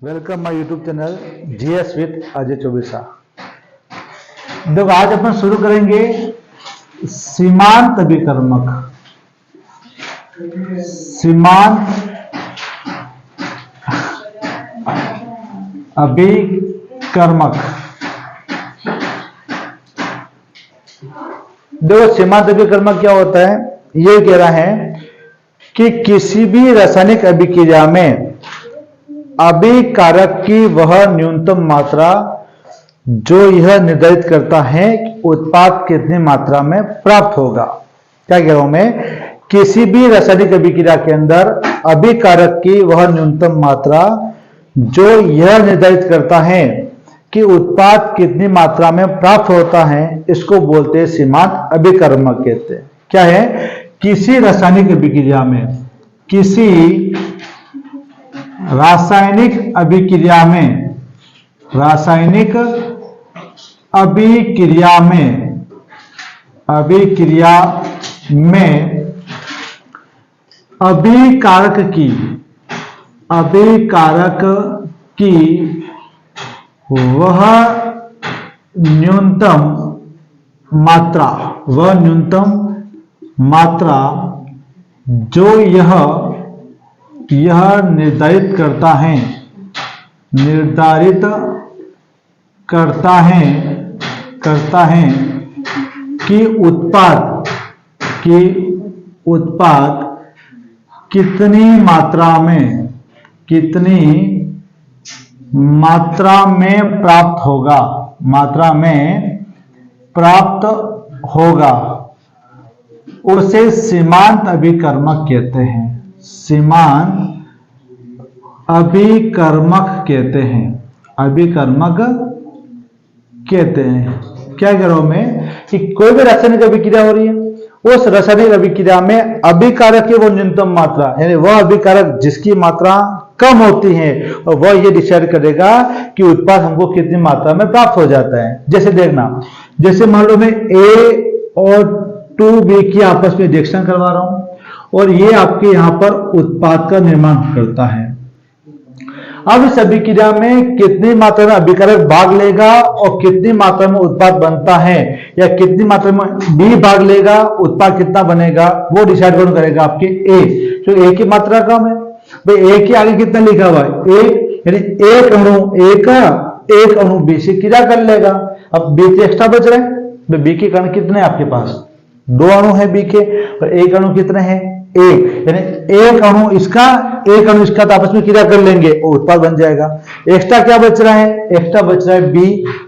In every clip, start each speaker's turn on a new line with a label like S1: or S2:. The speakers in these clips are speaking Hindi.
S1: Welcome my YouTube channel GS with Ajay Chaubisa. देखो आज अपन शुरू करेंगे सीमांत अभिकर्मक। सीमांत अभिकर्मक। देखो सीमांत अभिकर्मक क्या होता है, ये कह रहा है कि किसी भी रासायनिक अभिक्रिया में अभिकारक की वह न्यूनतम मात्रा जो यह निर्धारित करता है कि उत्पाद कितनी मात्रा में प्राप्त होगा। क्या कह रहा हूं मैं, किसी भी रासायनिक अभिक्रिया के अंदर अभिकारक की वह न्यूनतम मात्रा जो यह निर्धारित करता है कि उत्पाद कितनी मात्रा में प्राप्त होता है, इसको बोलते हैं सीमांत अभिकर्मक कहते हैं। क्या है, किसी रासायनिक अभिक्रिया में, किसी रासायनिक अभिक्रिया में, रासायनिक अभिक्रिया में, अभिक्रिया में अभिकारक की, अभिकारक की वह न्यूनतम मात्रा, वह न्यूनतम मात्रा जो यह निर्धारित करता है, निर्धारित करता है कि उत्पाद कितनी मात्रा में, कितनी मात्रा में प्राप्त होगा, मात्रा में प्राप्त होगा, उसे सीमांत अभिकर्मक कहते हैं। सीमांत अभिकर्मक कहते हैं, अभिकर्मक कहते हैं। क्या कह रहा हूं मैं कि कोई भी रासायनिक अभिक्रिया हो रही है, उस रासायनिक अभिक्रिया में अभिकारक की वो न्यूनतम मात्रा, यानी वह अभिकारक जिसकी मात्रा कम होती है, और वह ये डिसाइड करेगा कि उत्पाद हमको कितनी मात्रा में प्राप्त हो जाता है। जैसे देखना, जैसे मान लो मैं A और 2B की आपस में रिएक्शन करवा रहा हूं और ये आपके यहां पर उत्पाद का निर्माण करता है। अब इस अभिक्रिया में कितनी मात्रा में अभिकारक भाग लेगा और कितनी मात्रा में उत्पाद बनता है, या कितनी मात्रा में B भाग लेगा, उत्पाद कितना बनेगा, वो डिसाइड कौन करेगा, आपके A। तो A की मात्रा कम है भाई, A के आगे कितना लिखा हुआ है, एक, यानी एक अणु A का एक अणु B से क्रिया कर लेगा। अब B से एक्स्ट्रा बच रहे हैं, B के कण कितने हैं आपके पास, 2 अणु है B के, और एक अणु कितने हैं, एक, यानी एक अणु इसका एक अणु इसका तो आपस में क्रिया कर लेंगे और उत्पाद बन जाएगा। एक्स्ट्रा क्या बच रहा है, एक्स्ट्रा बच रहा है B,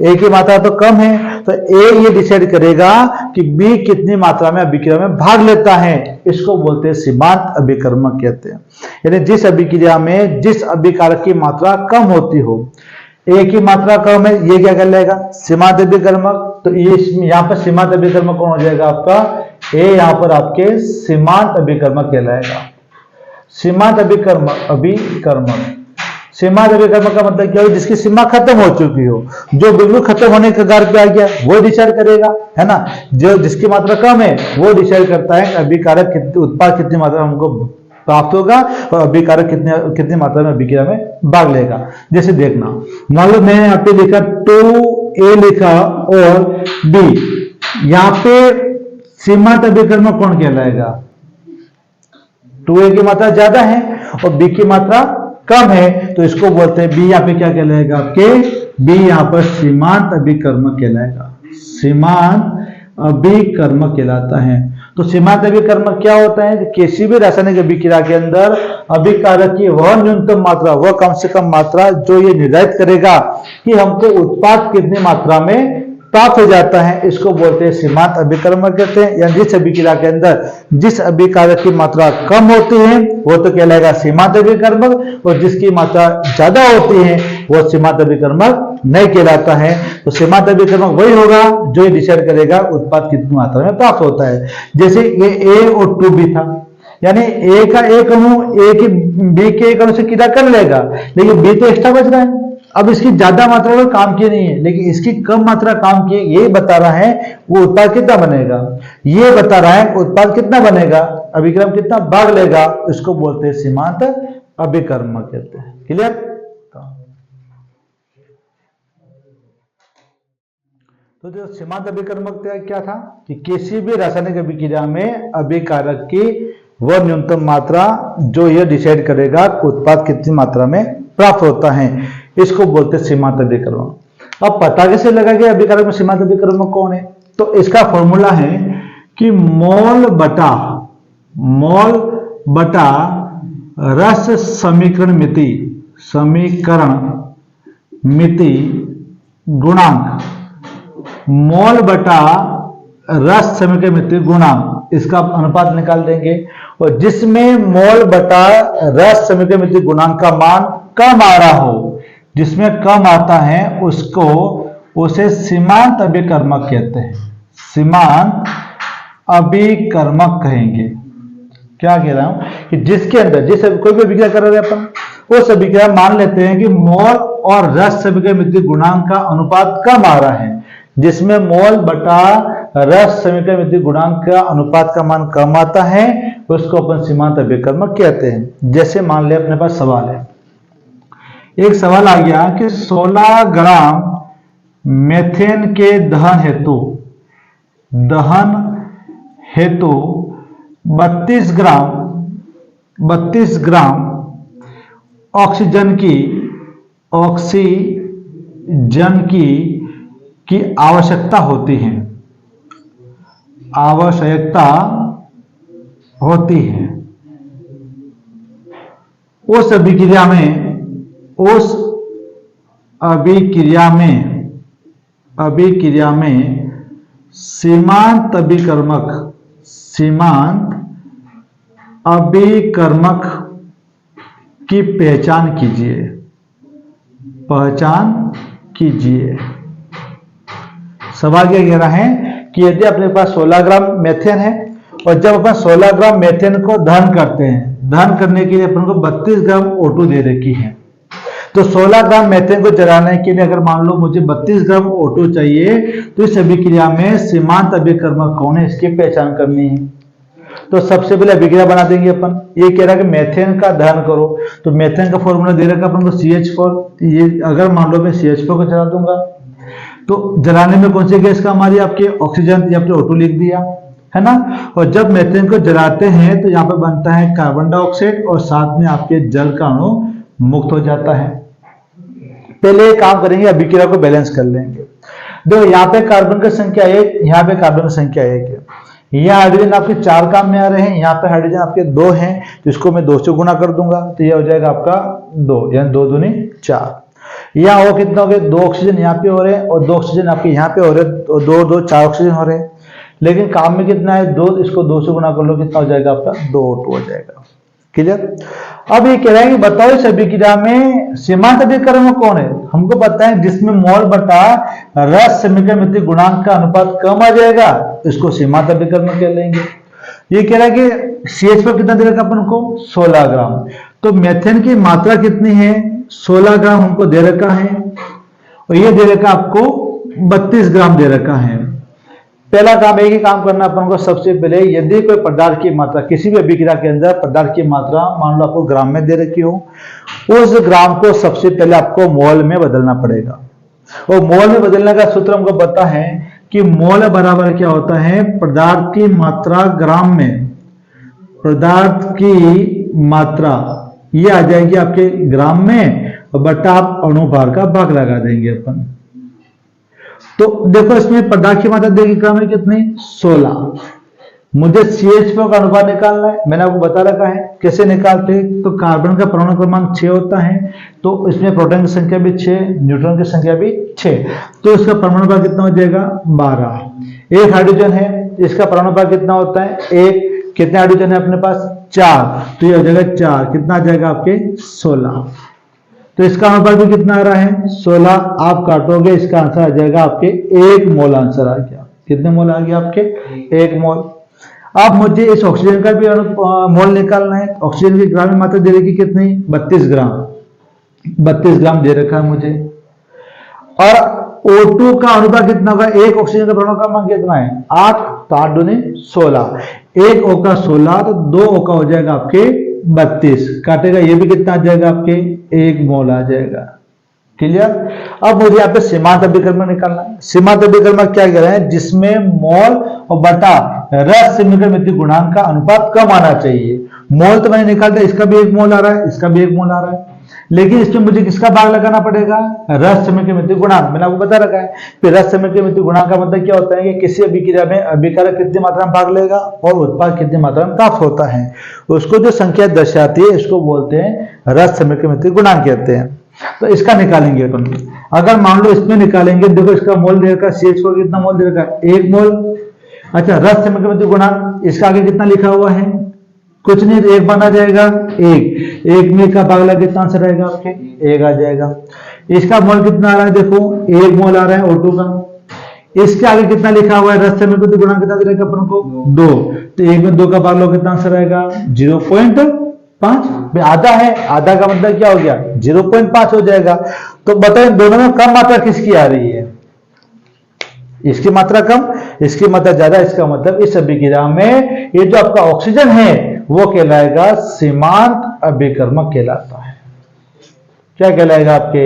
S1: A की मात्रा तो कम है, तो A ये डिसाइड करेगा कि B कितनी मात्रा में अभिक्रिया में भाग लेता है, इसको बोलते हैं सीमांत अभिकर्मक कहते हैं। यानी जिस अभिक्रिया में जिस अभिकारक की मात्रा कम होती हो, A की मात्रा कम है, ये क्या कर लेगा, सीमांत अभिकर्मक। तो ये यहाँ पर सीमांत अभिकर्मक कौन हो जाएगा आपका A, यहाँ पर आपके सीमांत अभिकर्मक कहलाएगा। सीमांत अभिकर्मक, सीमांत अभिकर्मक का मतलब क्या है, जिसकी सीमा खत्म हो चुकी हो, जो बिल्कुल खत्म होने के कगार पे आ गया वो डिसाइड करेगा, है ना। जो जिसकी मात्रा कम है वो डिसाइड करता है अभिकारक उत्पाद कितनी मात्रा हमको प्राप्त होगा और अभिकारक कितनी मात्रा में अभिक्रिया में भाग लेगा। जैसे देखना, मान लो मैंने यहाँ पे लिखा 2A लिखा और B, यहाँ पे सीमांत अभिकर्मक कौन कहलाएगा, 2A की मात्रा ज्यादा है और B की मात्रा कम है, तो इसको बोलते हैं B। यहाँ पे क्या कहलाएगा आपके, B यहाँ पर सीमांत अभिकर्मक कहलाएगा, सीमांत अभिकर्मक कहलाता है। तो सीमांत अभिकर्मक क्या होता है, किसी भी रासायनिक अभिक्रिया के अंदर अभिकारक की वह न्यूनतम मात्रा, वह कम से कम मात्रा जो ये निर्धारित करेगा कि हमको उत्पाद कितनी मात्रा में प्राप्त हो जाता है, इसको बोलते हैं सीमांत अभिकर्मक कहते हैं। या जिस अभिक्रिया के अंदर जिस अभिकारक की मात्रा कम होती है वो तो कहलाएगा सीमांत अभिकर्मक, और जिसकी मात्रा ज्यादा होती है वो सीमांत अभिकर्मक नहीं कहलाता है। तो सीमांत अभिकर्मक वही होगा जो ये डिसाइड करेगा उत्पाद कितनी मात्रा में प्राप्त होता है। जैसे ये A और 2B था, यानी A का एक अणु B के एक अणु से क्रिया कर लेगा, लेकिन B तो एक्स्ट्रा बच रहा है, अब इसकी ज्यादा मात्रा में काम किए नहीं है, लेकिन इसकी कम मात्रा काम किए, यही बता रहा है वो उत्पाद कितना बनेगा, ये बता रहा है उत्पाद कितना बनेगा, अभिक्रम कितना भाग लेगा, इसको बोलते हैं सीमांत अभिकर्मक कहते हैं। क्लियर? तो जो सीमांत अभिकर्मक क्या था कि किसी भी रासायनिक अभिक्रिया में अभिकारक की वह न्यूनतम मात्रा जो यह डिसाइड करेगा कि उत्पाद कितनी मात्रा में प्राप्त होता है, इसको बोलते हैं सीमांत अभिकर्मक। अब पता कैसे लगा कि अभिकारक में सीमांत अभिकर्मक कौन है? तो इसका फॉर्मूला है कि मोल बटा रस समीकरण मिति गुणांक, मोल बटा रस समीकरण मिति गुणांक, इसका अनुपात निकाल देंगे। और जिसमें मोल बटा रस समीकरण मिति गुणांक का मान कम आ रहा हो, जिसमें कम आता है उसे सीमांत अभिकर्मक कहते हैं, सीमांत अभिकर्मक कहेंगे। क्या कह रहा हूं कि जिसके अंदर कोई भी अभिक्रिया कर रहे हैं अपन, उस अभिक्रिया मान लेते हैं कि मोल और रस समीकरण मिति गुणांक का अनुपात कम आ रहा है, जिसमें मोल बटा रस समीकरण मिति गुणांक का अनुपात का मान कम आता है, उसको अपन सीमांत अभिकर्मक कहते हैं। जैसे मान ले अपने पास सवाल है, एक सवाल आ गया कि 16 ग्राम मेथेन के दहन हेतु 32 ग्राम ऑक्सीजन की आवश्यकता होती है। उस अभिक्रिया में सीमांत अभिकर्मक की पहचान कीजिए। सवाल क्या कह रहा है कि यदि अपने पास 16 ग्राम मेथेन है और जब अपन 16 ग्राम मेथेन को दहन करते हैं, दहन करने के लिए अपन को 32 ग्राम O2 दे रखी है, तो 16 ग्राम मेथेन को जलाने के लिए अगर मान लो मुझे 32 ग्राम O2 चाहिए, तो इस अभिक्रिया में सीमांत अभिकर्मक कौन है, इसकी पहचान करनी है। तो सबसे पहले अभिक्रिया बना देंगे अपन। ये कह रहा है कि मेथेन का दहन करो, तो मेथेन का फॉर्मूला दे रखा अपन को CH4। ये अगर मान लो मैं CH4 को जला दूंगा, तो जलाने में कौन सी गैस काम आ रही है आपके? ऑक्सीजन, या फिर O2 लिख दिया है ना। और जब मेथेन को जलाते हैं तो यहाँ पे बनता है कार्बन डाइऑक्साइड और साथ में आपके जल का अणु मुक्त हो जाता है। पहले एक काम करेंगे, अभिक्रिया को बैलेंस कर लेंगे। देखो यहाँ पे कार्बन की संख्या 1, यहाँ पे कार्बन की संख्या 1 है, यहाँ हाइड्रोजन आपके 4 काम में आ रहे हैं, यहाँ पे हाइड्रोजन आपके 2 हैं, तो इसको मैं 2 से गुणा कर दूंगा, तो यह हो जाएगा आपका 2, यानी 2 दूनी 4। यहाँ हो कितना हो गया? 2 ऑक्सीजन यहाँ पे हो रहे हैं और 2 ऑक्सीजन आपके यहाँ पे हो रहे हैं, तो 2 2 4 ऑक्सीजन हो रहे हैं। लेकिन काम में कितना है? 2, इसको 2 से गुणा कर लो, कितना हो जाएगा आपका? 2 O2 हो जाएगा। क्लियर? अब ये कह रहा है कि बताओ इस अभिक्रिया में सीमांत अभिकर्मक कौन है? हमको पता है जिसमें मोल बटा रस समीकरण मिति गुणांक का अनुपात कम आ जाएगा, इसको सीमांत अभिकर्मक कह लेंगे। ये कह रहा है कि CH4 कितना दे रखा अपन को? 16 ग्राम। तो मेथेन की मात्रा कितनी है? 16 ग्राम हमको दे रखा है, और ये दे रखा आपको 32 ग्राम दे रखा है। पहला काम एक ही काम करना अपन को, सबसे पहले यदि कोई पदार्थ की मात्रा किसी भी अभिक्रिया के अंदर पदार्थ की मात्रा मान लो आपको ग्राम में दे रखी हो, उस ग्राम को सबसे पहले आपको मोल में बदलना पड़ेगा। और मोल में बदलने का सूत्र हमको पता है कि मोल बराबर क्या होता है? पदार्थ की मात्रा ग्राम में, पदार्थ की मात्रा ये आ जाएगी आपके ग्राम में, और बटा आप अणुभार का भाग लगा देंगे अपन। तो देखो इसमें पदार्थ की मात्रा देगी ग्राम में कितनी? 16। मुझे CH4 का अनुपात निकालना है, मैंने आपको बता रखा है कैसे निकालते हैं। तो कार्बन का परमाणु क्रमांक 6 होता है, तो इसमें प्रोटॉन की संख्या भी 6, न्यूट्रॉन की संख्या भी 6, तो इसका परमाणु भार कितना हो जाएगा? 12। एक हाइड्रोजन है, इसका परमाणु भार कितना होता है? 1। कितने हाइड्रोजन है अपने पास? 4, तो ये हो जाएगा 4। कितना आ जाएगा आपके? 16। तो इसका अनुपात भी कितना आ रहा है? 16। आप काटोगे, इसका आंसर आ जाएगा आपके 1 मोल आंसर आ गया। कितने मोल आ गया आपके? 1 मोल। अब मुझे इस ऑक्सीजन का भी मोल निकालना है। ऑक्सीजन की ग्राम में मात्रा दे रखी कितनी? 32 ग्राम। 32 ग्राम दे रखा है मुझे। और O2 का अनुपात कितना होगा? एक ऑक्सीजन का परमाणु क्रमांक कितना है? 8, तो 8 दूनी 16। 1 O का 16, तो 2 O का हो जाएगा आपके 32। काटेगा, ये भी कितना आ जाएगा आपके? 1 मोल आ जाएगा। क्लियर। अब मुझे यहाँ पे सीमांत अभिकर्मक निकालना है। सीमांत अभिकर्मक क्या कह रहे हैं, जिसमें मोल और बटा रस समीकरण मिति गुणांक का अनुपात कम आना चाहिए। मोल तो मैंने निकाल दिया, इसका भी एक मोल आ रहा है, इसका भी एक मोल आ रहा है, लेकिन इसमें मुझे किसका भाग लगाना पड़ेगा, रस समीकरण मिति गुणांक। मैंने आपको बता रखा है कि रस समीकरण मिति गुणांक का मतलब क्या होता है कि किसी अभिक्रिया में अभिकारक कितनी मात्रा में भाग लेगा और उत्पाद कितनी मात्रा में प्राप्त होता है, उसको जो संख्या दर्शाती है इसको बोलते हैं रस समीकरण मिति गुणांक कहते हैं। तो इसका निकालेंगे अपन। अगर मान लो इसमें निकालेंगे, देखो इसका मोल दे रखा है, CH को कितना मोल दे रखा है, 1 मोल। अच्छा, रस समीकरण मिति गुणांक इसका आगे कितना लिखा हुआ है, कुछ नहीं, एक बना जाएगा, एक में का भाग लगा कितना आंसर आएगा आपके, 1 आ जाएगा। इसका मोल कितना आ रहा है, देखो 1 मोल आ रहा है O2 का। इसके आगे कितना लिखा हुआ है, रस समीकरण मिति गुणांक कितना दे रखा अपन को, 2। तो 1 में 2 का भाग लो, कितना आंसर आएगा, 0.5। आधा है, आधा का मतलब क्या हो गया, 0.5 हो जाएगा। तो बताएं दोनों में कम मात्रा किसकी आ रही है, इसकी मात्रा कम, इसकी मात्रा ज्यादा। इसका मतलब इस अभिक्रिया में ये जो आपका ऑक्सीजन है वो कहलाएगा सीमांत अभिकर्मक कहलाता है। क्या कहलाएगा आपके,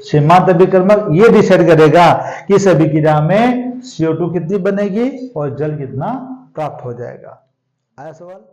S1: सीमांत अभिकर्मक। ये डिसाइड करेगा कि इस अभिक्रिया में CO2 कितनी बनेगी और जल कितना प्राप्त हो जाएगा। आया सवाल।